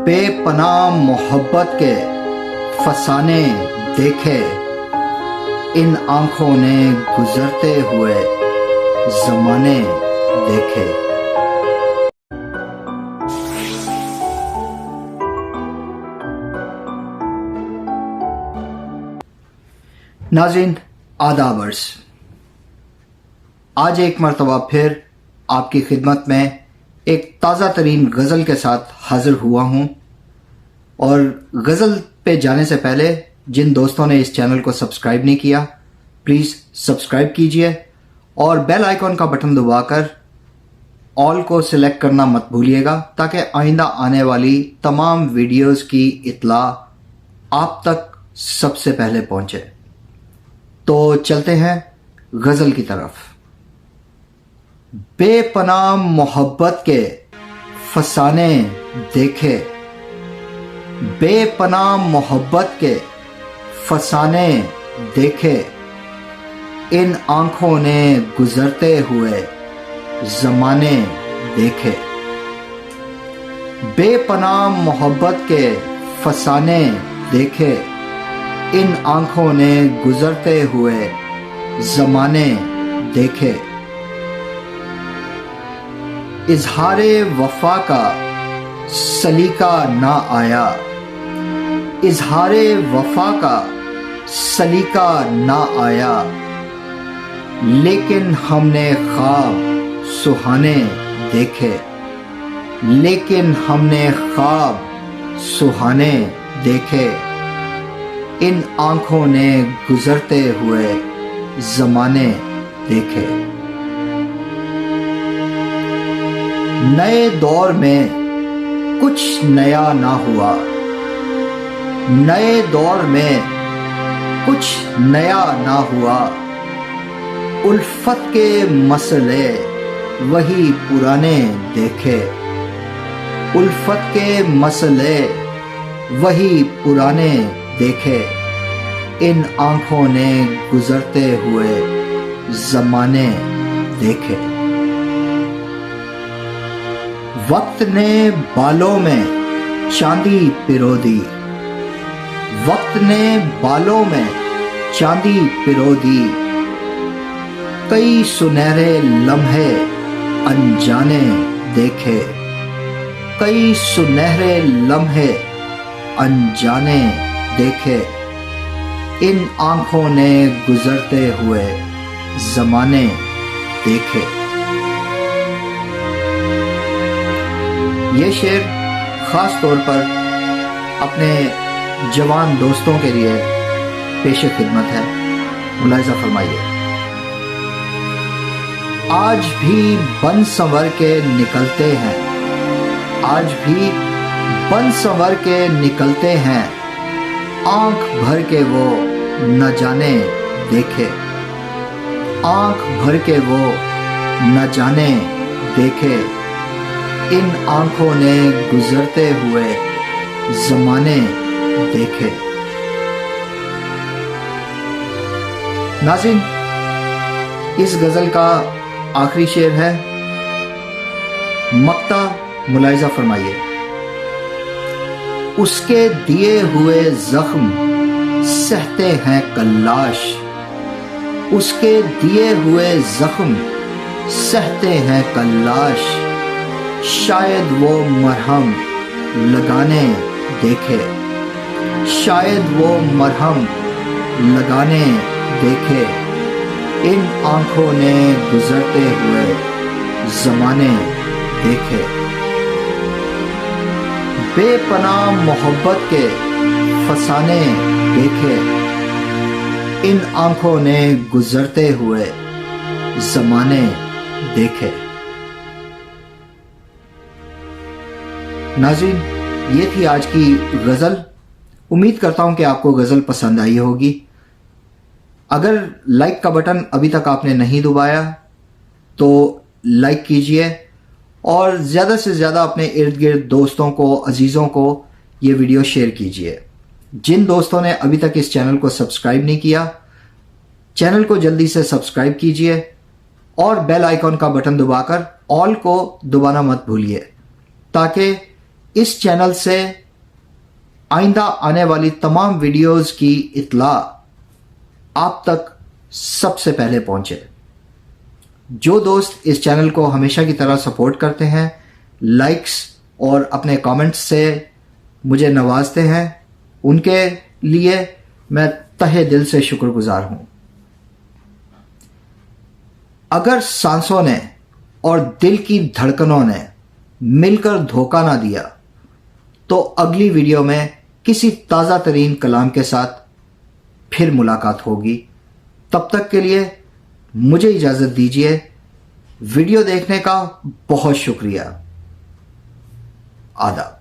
بے پناہ محبت کے فسانے دیکھے ان آنکھوں نے گزرتے ہوئے زمانے دیکھے۔ ناظرین آداب عرض، آج ایک مرتبہ پھر آپ کی خدمت میں ایک تازہ ترین غزل کے ساتھ حاضر ہوا ہوں، اور غزل پہ جانے سے پہلے جن دوستوں نے اس چینل کو سبسکرائب نہیں کیا پلیز سبسکرائب کیجئے اور بیل آئیکن کا بٹن دبا کر آل کو سلیکٹ کرنا مت بھولیے گا تاکہ آئندہ آنے والی تمام ویڈیوز کی اطلاع آپ تک سب سے پہلے پہنچے۔ تو چلتے ہیں غزل کی طرف۔ بے پناہ محبت کے فسانے دیکھے، بے پناہ محبت کے فسانے دیکھے ان آنکھوں نے گزرتے ہوئے زمانے دیکھے۔ بے پناہ محبت کے فسانے دیکھے ان آنکھوں نے گزرتے ہوئے زمانے دیکھے۔ اظہار وفا کا سلیقہ نہ آیا، اظہار وفا کا سلیقہ نہ آیا، لیکن ہم نے خواب سہانے دیکھے، لیکن ہم نے خواب سہانے دیکھے ان آنکھوں نے گزرتے ہوئے زمانے دیکھے۔ نئے دور میں کچھ نیا نہ ہوا، نئے دور میں کچھ نیا نہ ہوا، الفت کے مسئلے وہی پرانے دیکھے، الفت کے مسئلے وہی پرانے دیکھے ان آنکھوں نے گزرتے ہوئے زمانے دیکھے۔ وقت نے بالوں میں چاندی پرو دی، وقت نے بالوں میں چاندی پرو دی، کئی سنہرے لمحے انجانے دیکھے، کئی سنہرے لمحے انجانے دیکھے ان آنکھوں نے گزرتے ہوئے زمانے دیکھے۔ یہ شعر خاص طور پر اپنے جوان دوستوں کے لیے پیش خدمت ہے، ملاحظہ فرمائیے۔ آج بھی بن سنور کے نکلتے ہیں، آج بھی بن سنور کے نکلتے ہیں، آنکھ بھر کے وہ نہ جانے دیکھے، آنکھ بھر کے وہ نہ جانے دیکھے ان آنکھوں نے گزرتے ہوئے زمانے دیکھے۔ ناظرین اس غزل کا آخری شعر ہے، مقطع ملاحظہ فرمائیے۔ اس کے دیے ہوئے زخم سہتے ہیں کلاش، اس کے دیے ہوئے زخم سہتے ہیں کلاش، شاید وہ مرہم لگانے دیکھے، شاید وہ مرہم لگانے دیکھے ان آنکھوں نے گزرتے ہوئے زمانے دیکھے۔ بے پناہ محبت کے فسانے دیکھے ان آنکھوں نے گزرتے ہوئے زمانے دیکھے۔ ناظرین یہ تھی آج کی غزل، امید کرتا ہوں کہ آپ کو غزل پسند آئی ہوگی۔ اگر لائک کا بٹن ابھی تک آپ نے نہیں دبایا تو لائک کیجئے اور زیادہ سے زیادہ اپنے ارد گرد دوستوں کو، عزیزوں کو یہ ویڈیو شیئر کیجئے۔ جن دوستوں نے ابھی تک اس چینل کو سبسکرائب نہیں کیا، چینل کو جلدی سے سبسکرائب کیجئے اور بیل آئیکن کا بٹن دبا کر آل کو دبانا مت بھولیے تاکہ اس چینل سے آئندہ آنے والی تمام ویڈیوز کی اطلاع آپ تک سب سے پہلے پہنچے۔ جو دوست اس چینل کو ہمیشہ کی طرح سپورٹ کرتے ہیں، لائکس اور اپنے کامنٹس سے مجھے نوازتے ہیں، ان کے لیے میں تہہ دل سے شکر گزار ہوں۔ اگر سانسوں نے اور دل کی دھڑکنوں نے مل کر دھوکہ نہ دیا تو اگلی ویڈیو میں کسی تازہ ترین کلام کے ساتھ پھر ملاقات ہوگی۔ تب تک کے لیے مجھے اجازت دیجیے۔ ویڈیو دیکھنے کا بہت شکریہ۔ آداب۔